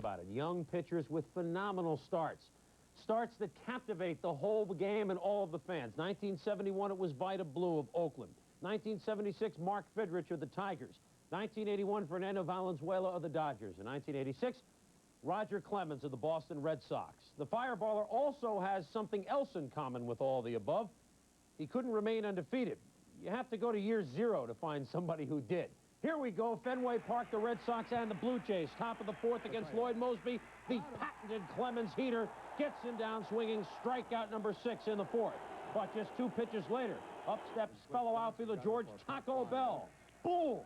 about it. Young pitchers with phenomenal starts. Starts that captivate the whole game and all of the fans. 1971, it was Vida Blue of Oakland. 1976, Mark Fidrich of the Tigers. 1981, Fernando Valenzuela of the Dodgers. In 1986, Roger Clemens of the Boston Red Sox. The fireballer also has something else in common with all the above. He couldn't remain undefeated. You have to go to year 0 to find somebody who did. Here we go, Fenway Park, the Red Sox and the Blue Jays. Top of the 4th against Lloyd Mosby. The patented Clemens heater gets him down swinging. Strikeout number 6 in the 4th. But just 2 pitches later, up steps fellow outfielder George Taco Bell. Boom!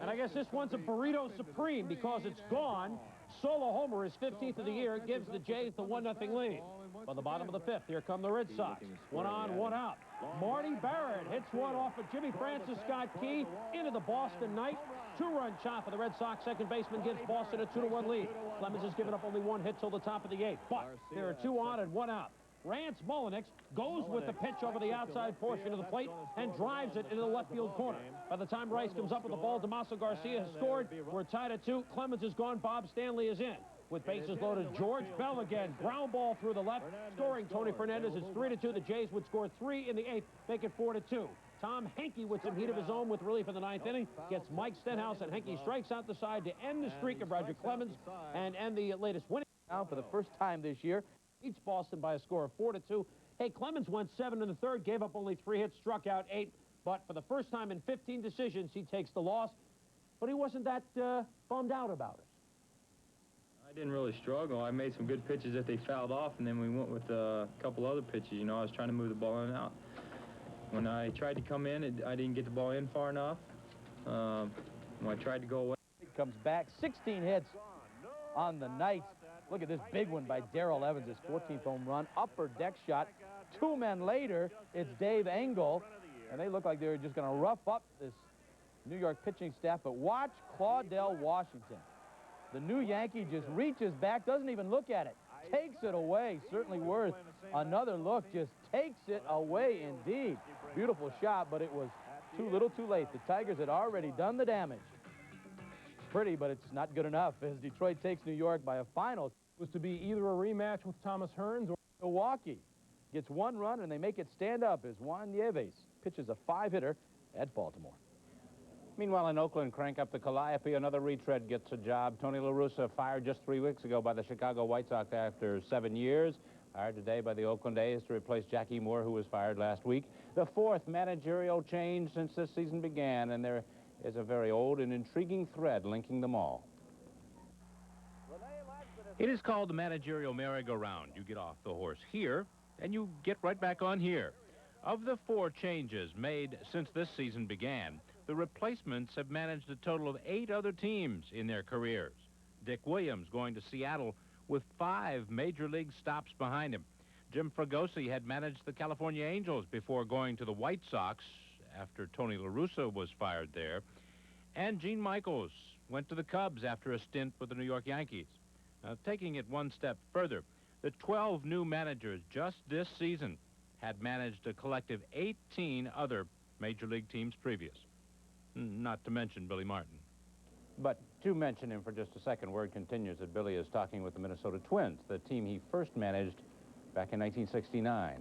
And I guess this one's a burrito supreme because it's gone. Solo homer, his 15th of the year, gives the Jays the 1-0 lead. By the bottom of the 5th, here come the Red Sox. 1 on, 1 out. Marty Barrett hits one off of Jimmy Francis Scott Key into the Boston Knight. 2-run chop for the Red Sox. Second baseman gives Boston a 2-1 lead. Clemens has given up only 1 hit till the top of the 8th. But there are 2 on and 1 out. Rance Mullenix goes with the pitch over the outside portion of the plate and drives it into the left field corner. By the time Rice comes up with the ball, Damaso Garcia has scored. We're tied at 2. Clemens is gone. Bob Stanley is in. With bases loaded, George Bell again. Ground ball through the left. Scoring Tony Fernandez. It's 3-2. The Jays would score 3 in the 8th, make it 4-2. Tom Henke with some heat of his own with relief in the 9th inning. Gets Mike Stenhouse, and Henke strikes out the side to end the streak of Roger Clemens and end the latest winning. Now for the first time this year, beats Boston by a score of 4-2. Hey, Clemens went 7 in the 3rd, gave up only 3 hits, struck out 8. But for the first time in 15 decisions, he takes the loss. But he wasn't that bummed out about it. I didn't really struggle. I made some good pitches that they fouled off, and then we went with a couple other pitches. You know, I was trying to move the ball in and out. When I tried to come in, I didn't get the ball in far enough. When I tried to go away. It comes back, 16 hits on the night. Look at this big one by Darrell Evans, his 14th home run. Upper deck shot. 2 men later, it's Dave Engel, and they look like they're just going to rough up this New York pitching staff. But watch Claudell Washington. The new Yankee just reaches back, doesn't even look at it. Takes it away. Certainly worth another look. Just takes it away indeed. Beautiful shot, but it was too little too late. The Tigers had already done the damage. Pretty, but it's not good enough as Detroit takes New York by a final. It was to be either a rematch with Thomas Hearns or Milwaukee. Gets 1 run, and they make it stand up as Juan Nieves pitches a 5-hitter at Baltimore. Meanwhile, in Oakland, crank up the Calliope. Another retread gets a job. Tony La Russa fired just 3 weeks ago by the Chicago White Sox after 7 years. Hired today by the Oakland A's to replace Jackie Moore, who was fired last week. The 4th managerial change since this season began, and there is a very old and intriguing thread linking them all. It is called the managerial merry-go-round. You get off the horse here, and you get right back on here. Of the 4 changes made since this season began, the replacements have managed a total of 8 other teams in their careers. Dick Williams going to Seattle with 5 major league stops behind him. Jim Fregosi had managed the California Angels before going to the White Sox after Tony La Russa was fired there. And Gene Michaels went to the Cubs after a stint with the New York Yankees. Now, taking it one step further, the 12 new managers just this season had managed a collective 18 other major league teams previous. Not to mention Billy Martin. But to mention him for just a second, word continues that Billy is talking with the Minnesota Twins, the team he first managed back in 1969.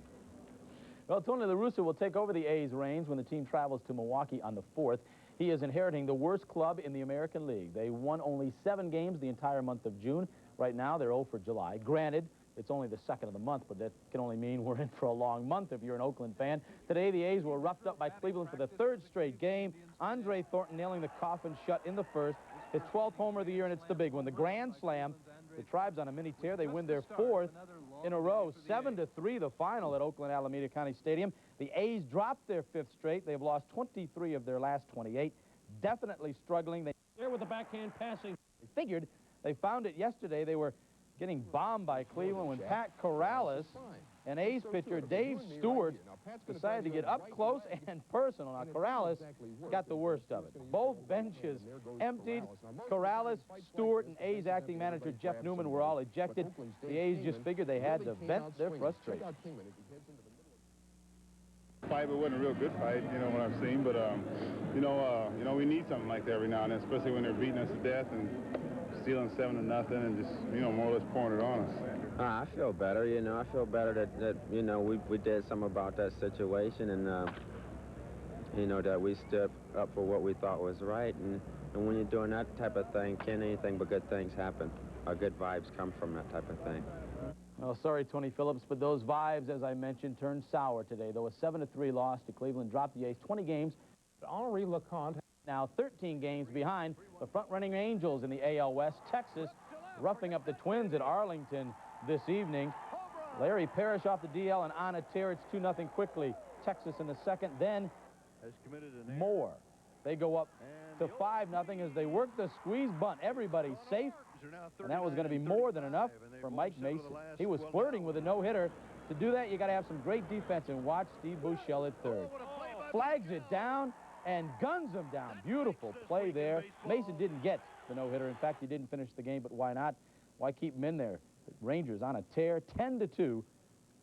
Well, Tony La Russa will take over the A's reins when the team travels to Milwaukee on the 4th. He is inheriting the worst club in the American League. They won only 7 games the entire month of June. Right now, they're 0 for July. Granted, it's only the 2nd of the month, but that can only mean we're in for a long month if you're an Oakland fan. Today, the A's were roughed up by Cleveland for the 3rd straight game. Andre Thornton nailing the coffin shut in the 1st. His 12th homer of the year, and it's the big one, the grand slam. The Tribes on a mini tear. They win their 4th in a row. 7-3 the final at Oakland Alameda County Stadium. The A's dropped their 5th straight. They've lost 23 of their last 28. Definitely struggling. There with the backhand passing. They figured they found it yesterday. They were getting bombed by Cleveland when Pat Corrales and A's pitcher Dave Stewart decided to get up close and personal. Now, Corrales got the worst of it. Both benches emptied. Corrales, Stewart, and A's acting manager Jeff Newman were all ejected. The A's just figured they had to vent their frustration. Fight, but it wasn't a real good fight, you know, what I've seen. But, we need something like that every now and then, especially when they're beating us to death. And stealing 7-0 and just, more or less pouring it on us. I feel better, I feel better that we did something about that situation, and, that we stood up for what we thought was right. And when you're doing that type of thing, can't anything but good things happen. Good vibes come from that type of thing. Well, sorry, Tony Phillips, but those vibes, as I mentioned, turned sour today. Though a 7-3 loss to Cleveland dropped the A's 20 games. Henri LeConte now 13 games behind the front-running Angels in the AL West. Texas roughing up the Twins at Arlington this evening. Larry Parrish off the DL and on a tear. It's 2-0 quickly. Texas in the second. Then more. They go up to 5-0 as they work the squeeze bunt. Everybody's safe. And that was going to be more than enough for Mike Mason. He was flirting with a no-hitter. To do that, you got to have some great defense, and watch Steve Buechele at third. Flags it down and guns him down. Beautiful play there. Mason didn't get the no-hitter. In fact, he didn't finish the game, but why not? Why keep him in there? Rangers on a tear, 10-2,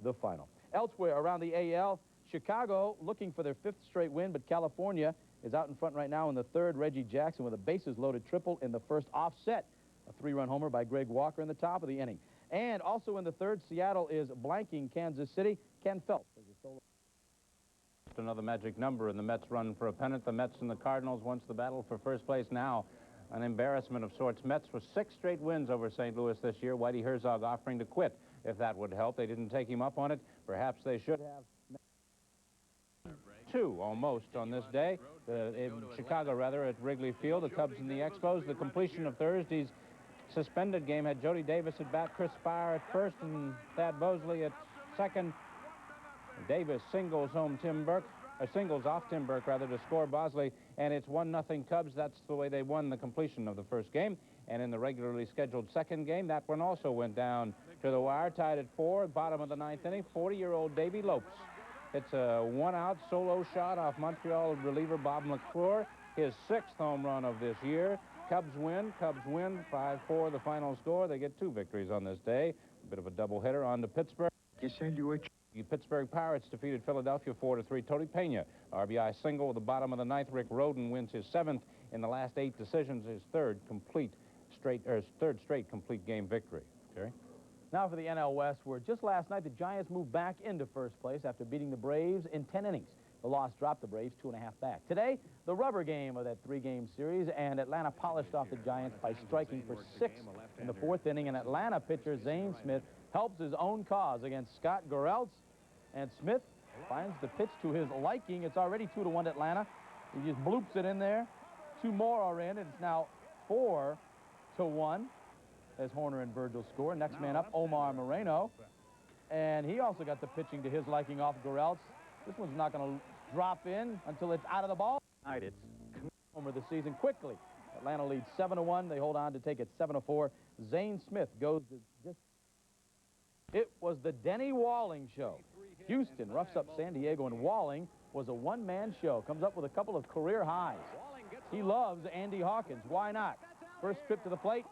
the final. Elsewhere around the AL, Chicago looking for their 5th straight win, but California is out in front right now in the third. Reggie Jackson with a bases-loaded triple in the first, offset a 3-run homer by Greg Walker in the top of the inning. And also in the third, Seattle is blanking Kansas City. Ken Phelps has a solo. Another magic number in the Mets run for a pennant. The Mets and the Cardinals once the battle for first place. Now an embarrassment of sorts. Mets with 6 straight wins over St. Louis this year. Whitey Herzog offering to quit if that would help. They didn't take him up on it. Perhaps they should have. 2 almost on this day. In Chicago, rather, at Wrigley Field. The Cubs and the Expos. The completion of Thursday's suspended game had Jody Davis at bat, Chris Spire at first, and Thad Bosley at second. Davis singles home Tim Burke, or singles off Tim Burke, rather, to score Bosley, and it's 1-0 Cubs. That's the way they won the completion of the first game. And in the regularly scheduled second game, that one also went down to the wire, tied at 4, bottom of the 9th inning. 40-year-old Davey Lopes. It's a 1-out solo shot off Montreal reliever Bob McClure, his 6th home run of this year. Cubs win 5-4 the final score. They get 2 victories on this day. A bit of a doubleheader on to Pittsburgh. The Pittsburgh Pirates defeated Philadelphia 4-3. Tony Pena, RBI single at the bottom of the 9th. Rick Rhoden wins his 7th in the last 8 decisions, his third straight complete game victory. Jerry? Now for the NL West, where just last night the Giants moved back into first place after beating the Braves in 10 innings. The loss dropped the Braves 2.5 back. Today, the rubber game of that 3-game series, and Atlanta polished off the Giants by striking for 6 in the 4th inning. And Atlanta pitcher Zane Smith helps his own cause against Scott Goreltz, and Smith finds the pitch to his liking. It's already 2-1 Atlanta. He just bloops it in there. 2 more are in, and it's now 4-1 as Horner and Virgil score. Next man up, Omar Moreno, and he also got the pitching to his liking off Goreltz. This one's not going to drop in until it's out of the ball. Tonight, it's homer the season quickly. Atlanta leads 7-1. They hold on to take it 7-4. Zane Smith goes to just. It was the Denny Walling show. Houston roughs up San Diego, and Walling was a one-man show. Comes up with a couple of career highs. He loves Andy Hawkins. Why not? First trip to the plate,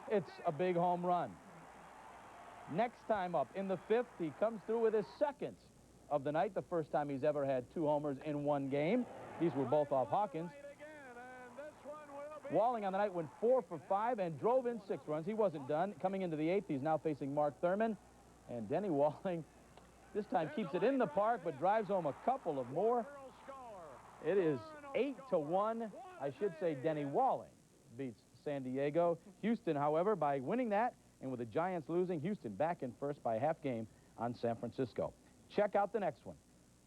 it's a big home run. Next time up, in the 5th, he comes through with his 2nd of the night, the first time he's ever had 2 homers in 1 game. These were both off Hawkins. Walling on the night went 4 for 5 and drove in 6 runs. He wasn't done. Coming into the 8th, he's now facing Mark Thurman. And Denny Walling this time keeps it in the park, but drives home a couple of more. It is 8-1. I should say Denny Walling beats San Diego. Houston, however, by winning that, and with the Giants losing, Houston back in first by a half game on San Francisco. Check out the next one.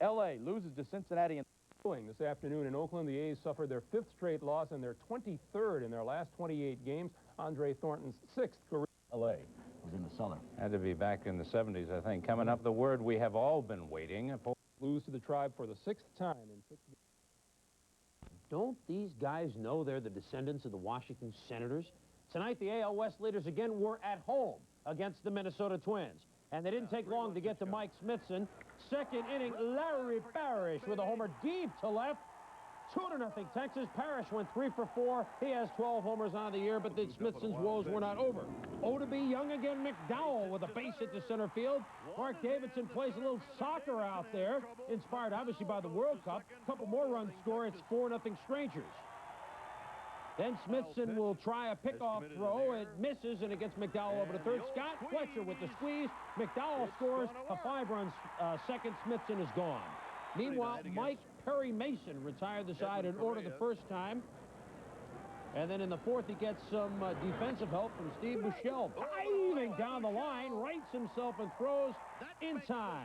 L.A. loses to Cincinnati. This afternoon in Oakland, the A's suffered their 5th straight loss and their 23rd in their last 28 games. Andre Thornton's 6th career. L.A. was in the cellar. Had to be back in the 70s, I think. Coming up, the word we have all been waiting. Lose to the Tribe for the 6th time in 6 games. Don't these guys know they're the descendants of the Washington Senators? Tonight, the AL West leaders again were at home against the Minnesota Twins. And they didn't take long to get to Mike Smithson. Second inning, Larry Parrish with a homer deep to left. 2-0 Texas. Parrish went 3 for 4. He has 12 homers on the year, but the Smithson's woes were not over. To be young again, McDowell with a base hit to center field. Mark Davidson plays a little soccer out there, inspired obviously by the World Cup. A couple more runs score. It's 4-0 Strangers. Then Smithson will try a pickoff throw. It misses, and it gets McDowell over to third. Scott Fletcher with the squeeze. McDowell scores a 5-run second. Smithson is gone. Meanwhile, Mike Perry Mason retired the side in order the first time. And then in the fourth, he gets some defensive help from Steve Buechele. Diving down the line, rights himself and throws in time.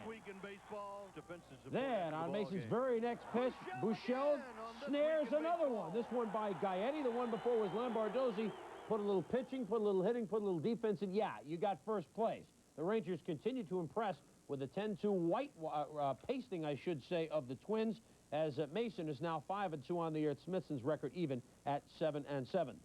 Then on Mason's very next pitch, Buechele snares another one. This one by Gaetti. The one before was Lombardozzi. Put a little pitching, put a little hitting, put a little defense, and yeah, you got first place. The Rangers continue to impress with a 10-2 white pasting, I should say, of the Twins, as Mason is now 5-2 on the year. At Smithson's record even at 7-7.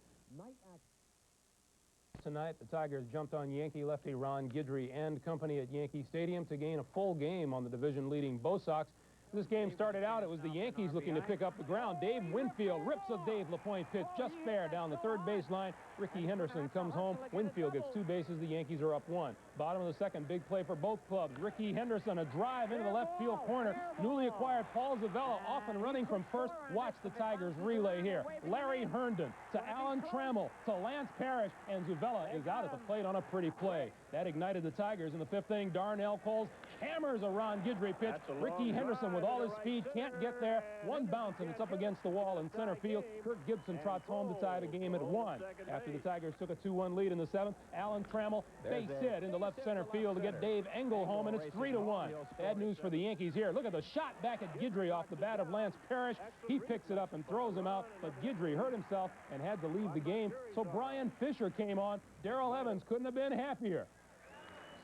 Tonight, the Tigers jumped on Yankee lefty Ron Guidry and company at Yankee Stadium to gain a full game on the division-leading Bo Sox. This game started out, it was the Yankees looking to pick up the ground. Dave Winfield rips a Dave LaPointe pitch just fair down the third baseline. Ricky Henderson comes home. Winfield gets 2 bases. The Yankees are up 1. Bottom of the second, big play for both clubs. Ricky Henderson, a drive into the left field corner. Newly acquired Paul Zavella off and running from first. Watch the Tigers relay here. Larry Herndon to Alan Trammell to Lance Parrish, and Zavella is out at the plate on a pretty play. That ignited the Tigers in the 5th inning. Darnell Coles hammers a Ron Guidry pitch. Ricky Henderson with all his speed can't get there. One bounce and it's up against the wall in center field. Kirk Gibson trots home to tie the game at 1. After the Tigers took a 2-1 lead in the 7th, Alan Trammell base hit into left center field to get Dave Engel home, and it's 3-1. Bad news for the Yankees here. Look at the shot back at Guidry off the bat of Lance Parrish. He picks it up and throws him out, but Guidry hurt himself and had to leave the game, so Brian Fisher came on. Darrell Evans couldn't have been happier.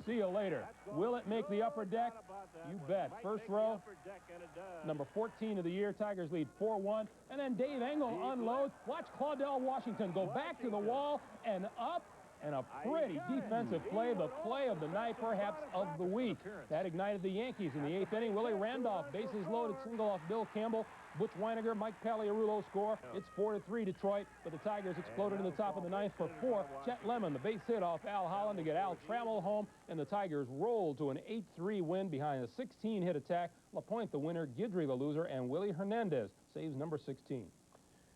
See you later. Will it make the upper deck? You bet. First row, number 14 of the year. Tigers lead 4-1. And then Dave Engel unloads. Watch Claudell Washington go back to the wall and up. And a pretty defensive play, the play of the night, perhaps of the week. That ignited the Yankees in the 8th inning. Willie Randolph, bases loaded, single off Bill Campbell. Butch Weiniger, Mike Pagliarulo score. It's 4-3 Detroit, but the Tigers exploded in the top of the 9th for 4. Chet Lemon, the base hit off Al Holland to get Al Trammell home, and the Tigers rolled to an 8-3 win behind a 16-hit attack. LaPointe the winner, Guidry the loser, and Willie Hernandez saves number 16.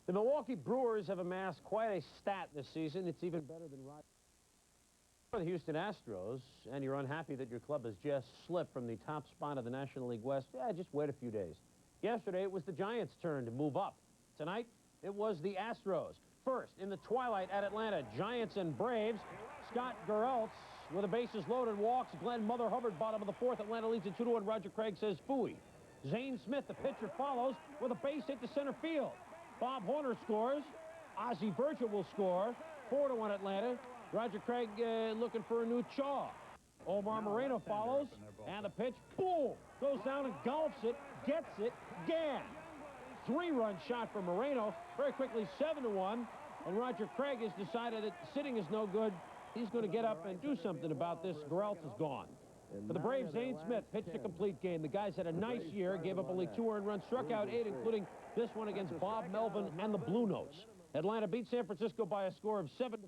The Milwaukee Brewers have amassed quite a stat this season. It's even better than for the Houston Astros, and you're unhappy that your club has just slipped from the top spot of the National League West. Yeah, just wait a few days. Yesterday, it was the Giants' turn to move up. Tonight, it was the Astros. First, in the twilight at Atlanta, Giants and Braves. Scott Geraltz with the bases loaded walks. Glenn Mother Hubbard, bottom of the 4th. Atlanta leads it 2-1. Roger Craig says phooey. Zane Smith, the pitcher, follows with a base hit to center field. Bob Horner scores. Ozzie Virgil will score. 4-1 Atlanta. Roger Craig looking for a new chaw. Omar Moreno follows, and the pitch, boom, goes down and golfs it, gets it, again. 3-run shot for Moreno, very quickly 7-1, and Roger Craig has decided that sitting is no good. He's going to get up and do something about this. Geraltz is gone. For the Braves, Zane Smith pitched a complete game. The guys had a nice year, gave up only 2 earned runs, struck out 8, including this one against Bob Melvin and the Blue Notes. Atlanta beat San Francisco by a score of 7-4.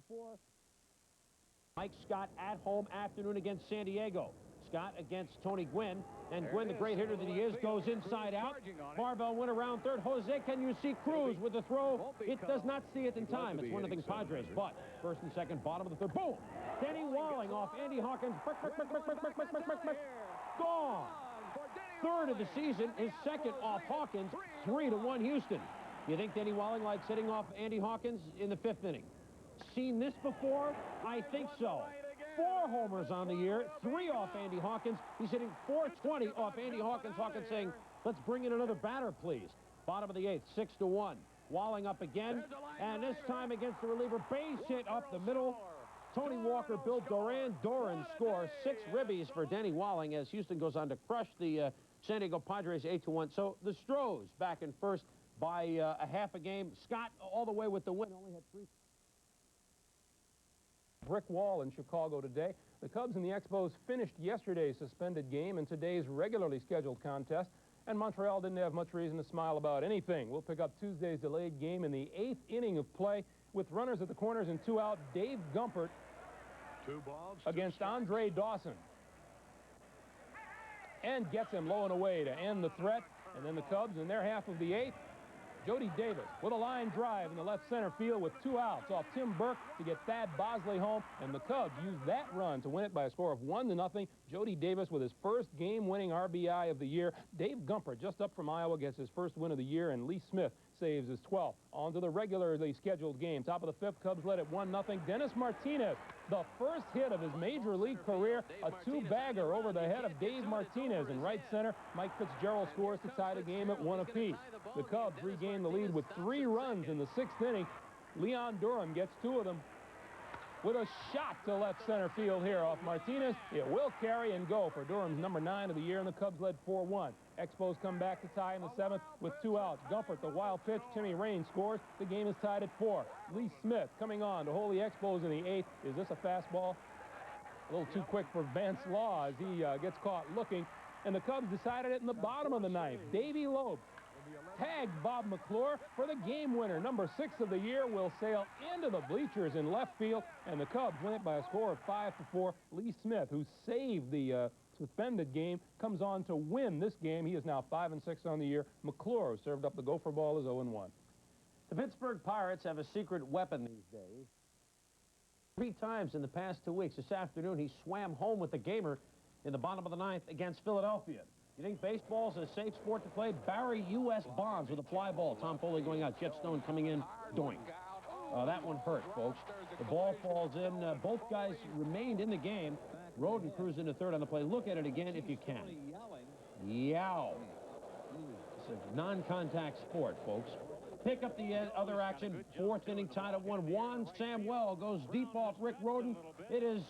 Mike Scott at home afternoon against San Diego. Scott against Tony Gwynn. And Gwynn, the great hitter that he is, goes inside out. Marvell went around third. Jose, can you see Cruz with the throw? It does not see it in time. It's 1-0 Padres. But first and second, bottom of the 3rd. Boom! Denny Walling off Andy Hawkins. Gone! 3rd of the season. His 2nd off Hawkins. 3-1 Houston. You think Denny Walling likes hitting off Andy Hawkins in the 5th inning? Seen this before? I think so. 4 homers on the year, 3 off Andy Hawkins. He's hitting .420 off Andy Hawkins. Hawkins saying, let's bring in another batter, please. Bottom of the 8th, 6-1. Walling up again, and this time against the reliever. Base hit up the middle. Tony Walker, Bill Doran. Doran scores 6 ribbies for Denny Walling as Houston goes on to crush the San Diego Padres 8-1. So the Stros back in first by a half a game. Scott all the way with the win. Only had 3. Brick wall in Chicago today. The Cubs and the Expos finished yesterday's suspended game and today's regularly scheduled contest, and Montreal didn't have much reason to smile about anything. We'll pick up Tuesday's delayed game in the 8th inning of play with runners at the corners and 2 out. Dave Gumpert against Andre Dawson. And gets him low and away to end the threat. And then the Cubs in their half of the 8th Jody Davis with a line drive in the left center field with 2 outs off Tim Burke to get Thad Bosley home, and the Cubs used that run to win it by a score of 1-0. Jody Davis with his first game-winning RBI of the year. Dave Gumper, just up from Iowa, gets his first win of the year, and Lee Smith saves his 12th. On to the regularly scheduled game. Top of the 5th, Cubs led at 1-0. Dennis Martinez, the first hit of his major league career, a 2-bagger over the head of Dave Martinez in right center. Mike Fitzgerald scores to tie the game at 1 apiece. The Cubs regain the lead with 3 runs in the 6th inning. Leon Durham gets 2 of them with a shot to left center field here off Martinez. It will carry and go for Durham's number 9 of the year, and the Cubs led 4-1. Expos come back to tie in the 7th with 2 outs. Gumpert, the wild pitch. Timmy Raines scores. The game is tied at 4. Lee Smith coming on to hold the Expos in the 8th. Is this a fastball? A little too quick for Vance Law as he gets caught looking. And the Cubs decided it in the bottom of the 9th. Davey Loeb tagged Bob McClure for the game winner. Number 6 of the year will sail into the bleachers in left field, and the Cubs win it by a score of 5-4. Lee Smith, who saved the suspended game, comes on to win this game. He is now 5-6 on the year. McClure, who served up the gopher ball, is 0-1. The Pittsburgh Pirates have a secret weapon these days. 3 times in the past 2 weeks. This afternoon, he swam home with the gamer in the bottom of the 9th against Philadelphia. You think baseball's a safe sport to play? Barry U.S. Bonds with a fly ball. Tom Foley going out. Jeff Stone coming in. Doink. That one hurt, folks. The ball falls in. Both guys remained in the game. Roden cruised into 3rd on the play. Look at it again if you can. Yow. It's a non-contact sport, folks. Pick up the other action. 4th inning tied at 1. Juan Samuel goes deep off Rick Roden. It is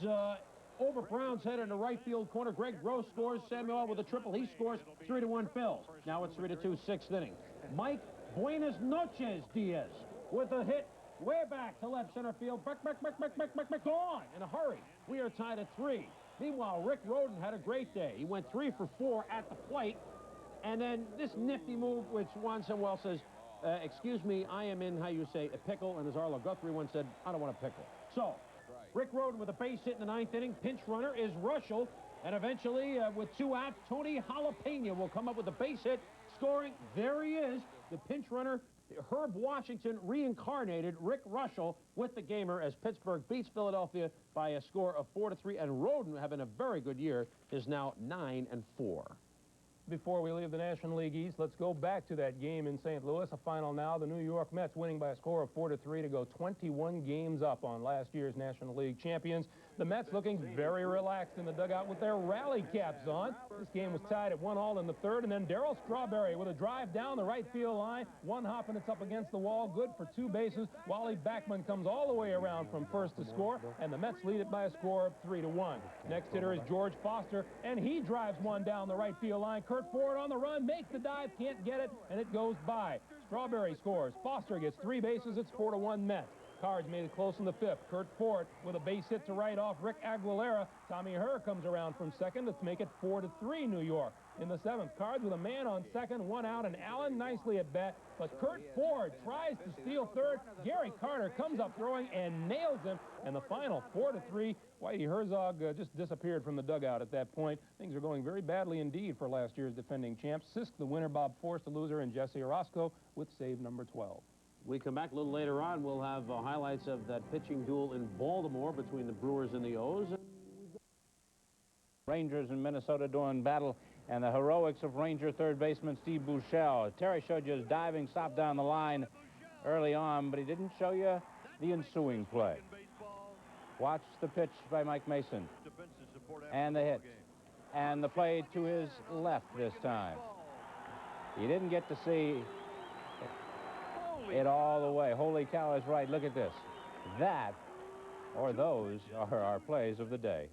over Brown's head in the right field corner. Greg Gross scores. Samuel with a triple. He scores. 3-1 Phils. Now it's 3-2, 6th inning. Mike Buenas Noches Diaz with a hit way back to left center field. Back, gone in a hurry. We are tied at 3. Meanwhile, Rick Roden had a great day. He went 3 for 4 at the plate. And then this nifty move, which Juan Samuel says, excuse me, I am in, how you say, a pickle. And as Arlo Guthrie once said, I don't want a pickle. So, Rick Roden with a base hit in the 9th inning. Pinch runner is Russell. And eventually, with 2 outs, Tony Jalapeno will come up with a base hit, scoring. There he is, the pinch runner, Herb Washington, reincarnated Rick Russell with the gamer as Pittsburgh beats Philadelphia by a score of 4-3. And Roden, having a very good year, is now 9-4. Before we leave the National League East, let's go back to that game in St. Louis. A final now. The New York Mets winning by a score of 4-3 to go 21 games up on last year's National League champions. The Mets looking very relaxed in the dugout with their rally caps on. This game was tied at 1-1 in the 3rd, and then Darryl Strawberry with a drive down the right field line. One hop and it's up against the wall. Good for 2 bases. Wally Backman comes all the way around from first to score, and the Mets lead it by a score of 3-1. Next hitter is George Foster, and he drives one down the right field line. Kurt Ford on the run, makes the dive, can't get it, and it goes by. Strawberry scores. Foster gets 3 bases. It's 4-1 Mets. Cards made it close in the 5th. Kurt Ford with a base hit to right off Rick Aguilera. Tommy Herr comes around from second to make it 4-3 New York. In the 7th, Cards with a man on second, 1 out, and Allen nicely at bat. But Kurt Ford tries to steal 3rd. Gary Carter comes up throwing and nails him. And the final 4-3. Whitey Herzog just disappeared from the dugout at that point. Things are going very badly indeed for last year's defending champs. Sisk the winner, Bob Forst the loser, and Jesse Orozco with save number 12. We come back a little later on. We'll have highlights of that pitching duel in Baltimore between the Brewers and the O's. Rangers in Minnesota doing battle, and the heroics of Ranger third baseman Steve Buechele. Terry showed you his diving stop down the line early on, but he didn't show you the ensuing play. Watch the pitch by Mike Mason. And the hit. And the play to his left this time. You didn't get to see it all the way. Holy cow is right. Look at this. That, or those, are our plays of the day.